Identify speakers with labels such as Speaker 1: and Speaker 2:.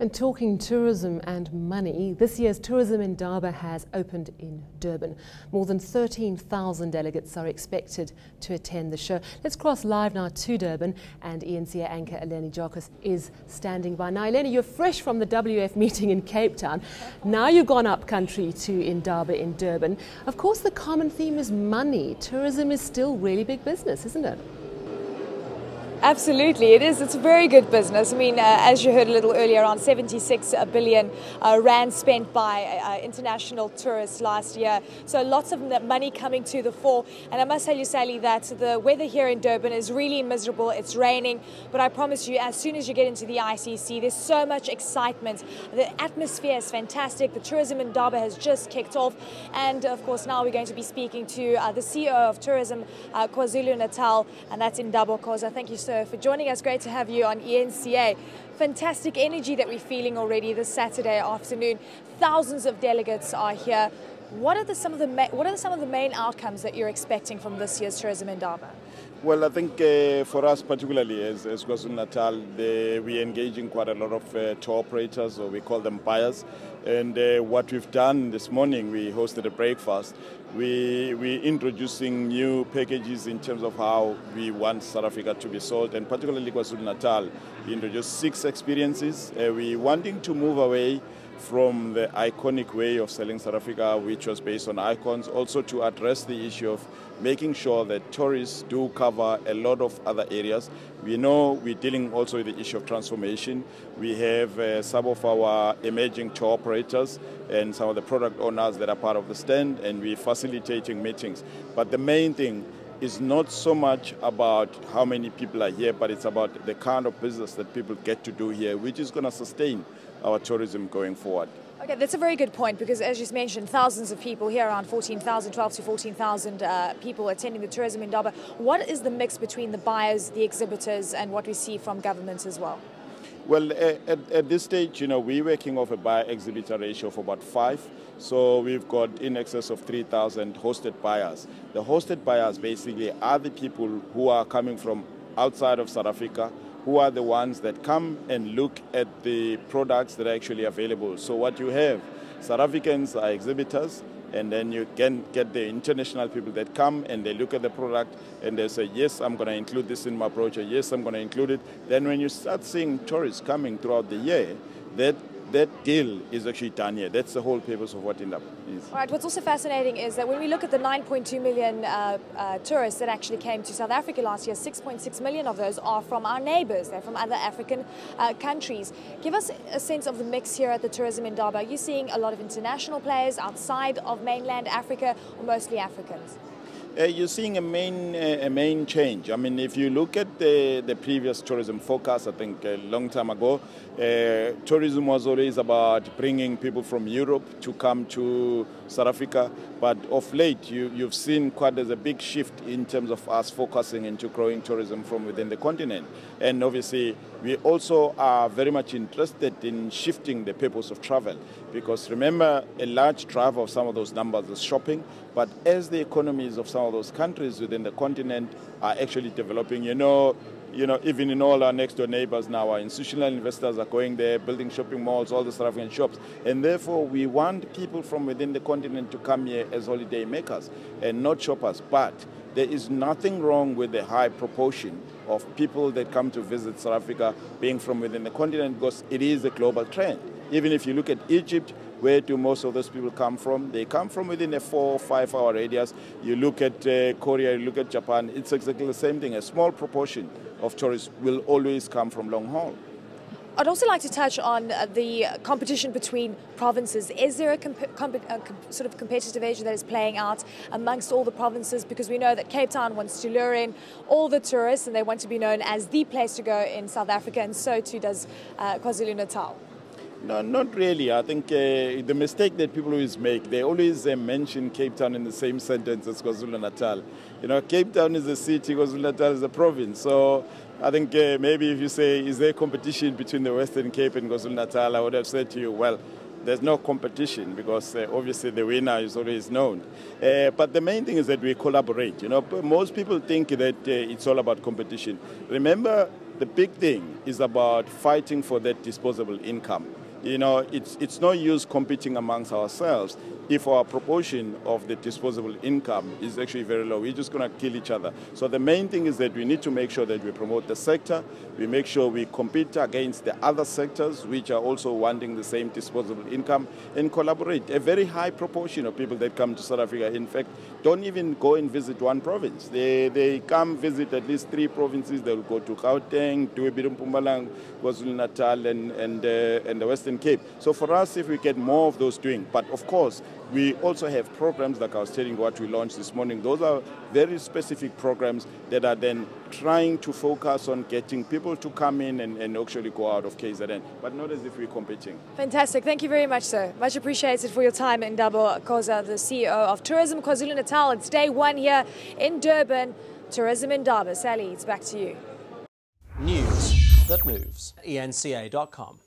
Speaker 1: And talking tourism and money, this year's Tourism Ndabo has opened in Durban. More than 13,000 delegates are expected to attend the show. Let's cross live now to Durban, and eNCA anchor Eleni Jacques is standing by. Now, Eleni, you're fresh from the WF meeting in Cape Town. Now you've gone up country to Ndabo in Durban. Of course, the common theme is money. Tourism is still really big business, isn't it?
Speaker 2: Absolutely, it is. It's a very good business. I mean, as you heard a little earlier, around 76 billion rand spent by international tourists last year. So lots of money coming to the fore. And I must tell you, Sally, that the weather here in Durban is really miserable. It's raining. But I promise you, as soon as you get into the ICC, there's so much excitement. The atmosphere is fantastic. The Tourism Ndabo has just kicked off. And of course, now we're going to be speaking to the CEO of Tourism KwaZulu-Natal, and that's Ndabo Khoza. Thank you so for joining us. Great to have you on eNCA. Fantastic energy that we're feeling already this Saturday afternoon. Thousands of delegates are here. What are some of the main outcomes that you're expecting from this year's Tourism Ndabo?
Speaker 3: Well, I think for us particularly as KwaZulu-Natal, we're engaging quite a lot of tour operators, or we call them buyers. And what we've done this morning, we hosted a breakfast. We're introducing new packages in terms of how we want South Africa to be sold, and particularly KwaZulu-Natal. We introduced 6 experiences. We're wanting to move away from the iconic way of selling South Africa, which was based on icons, also to address the issue of making sure that tourists do cover a lot of other areas. We know we're dealing also with the issue of transformation. We have some of our emerging tour operators and some of the product owners that are part of the stand, and we're facilitating meetings. But the main thing is not so much about how many people are here, but it's about the kind of business that people get to do here, which is going to sustain our tourism going forward.
Speaker 2: Okay, that's a very good point, because as you mentioned, thousands of people here, around 14,000, 12 to 14,000 people attending the Tourism Ndabo. What is the mix between the buyers, the exhibitors, and what we see from governments as well?
Speaker 3: Well, at this stage, we're working off a buyer-exhibitor ratio of about 5. So we've got in excess of 3,000 hosted buyers. The hosted buyers basically are the people who are coming from outside of South Africa, who are the ones that come and look at the products that are actually available. So what you have, South Africans are exhibitors, and then you can get the international people that come and they look at the product and they say, yes, I'm going to include this in my brochure, yes, I'm going to include it. Then when you start seeing tourists coming throughout the year, that deal is actually done here. That's the whole purpose of what Ndabo is.
Speaker 2: All right, what's also fascinating is that when we look at the 9.2 million tourists that actually came to South Africa last year, 6.6 million of those are from our neighbours. They're from other African countries. Give us a sense of the mix here at the Tourism Ndabo. Are you seeing a lot of international players outside of mainland Africa, or mostly Africans?
Speaker 3: You're seeing a main change. I mean, if you look at the previous tourism forecast, I think a long time ago, tourism was always about bringing people from Europe to come to South Africa. But of late, you've seen there's a big shift in terms of us focusing into growing tourism from within the continent. And obviously, we also are very much interested in shifting the purpose of travel. Because remember, a large driver of some of those numbers is shopping. But as the economies of some of those countries within the continent are actually developing, even in all our next door neighbors now, our institutional investors are going there, building shopping malls, all the South African shops. And therefore, we want people from within the continent to come here as holiday makers and not shoppers. But there is nothing wrong with the high proportion of people that come to visit South Africa being from within the continent, because it is a global trend. Even if you look at Egypt, where do most of those people come from? They come from within a 4 or 5 hour radius. You look at Korea, you look at Japan, it's exactly the same thing. A small proportion of tourists will always come from long haul.
Speaker 2: I'd also like to touch on the competition between provinces. Is there a sort of competitive edge that is playing out amongst all the provinces? Because we know that Cape Town wants to lure in all the tourists and they want to be known as the place to go in South Africa, and so too does KwaZulu-Natal.
Speaker 3: No, not really. I think the mistake that people always make, they always mention Cape Town in the same sentence as KwaZulu-Natal. Cape Town is a city, KwaZulu-Natal is a province. So I think maybe if you say, is there competition between the Western Cape and KwaZulu-Natal, I would have said to you, well, there's no competition, because obviously the winner is always known. But the main thing is that we collaborate. Most people think that it's all about competition. Remember, the big thing is about fighting for that disposable income. You know, it's no use competing amongst ourselves if our proportion of the disposable income is actually very low. We're just going to kill each other. So the main thing is that we need to make sure that we promote the sector, we make sure we compete against the other sectors which are also wanting the same disposable income, and collaborate. A very high proportion of people that come to South Africa, in fact, don't even go and visit one province. They come visit at least 3 provinces. They'll go to Gauteng, Mpumalanga, KwaZulu-Natal, and the Western Cape. So for us, if we get more of those doing, but of course, we also have programs like I was telling what we launched this morning. Those are very specific programs that are then trying to focus on getting people to come in and actually go out of KZN, but not as if we're competing.
Speaker 2: Fantastic. Thank you very much, sir. Much appreciated for your time. Ndabo, Khoza, the CEO of Tourism KwaZulu-Natal. It's day 1 here in Durban. Tourism in Ndabo. Sally, it's back to you.
Speaker 4: News that moves. eNCA.com.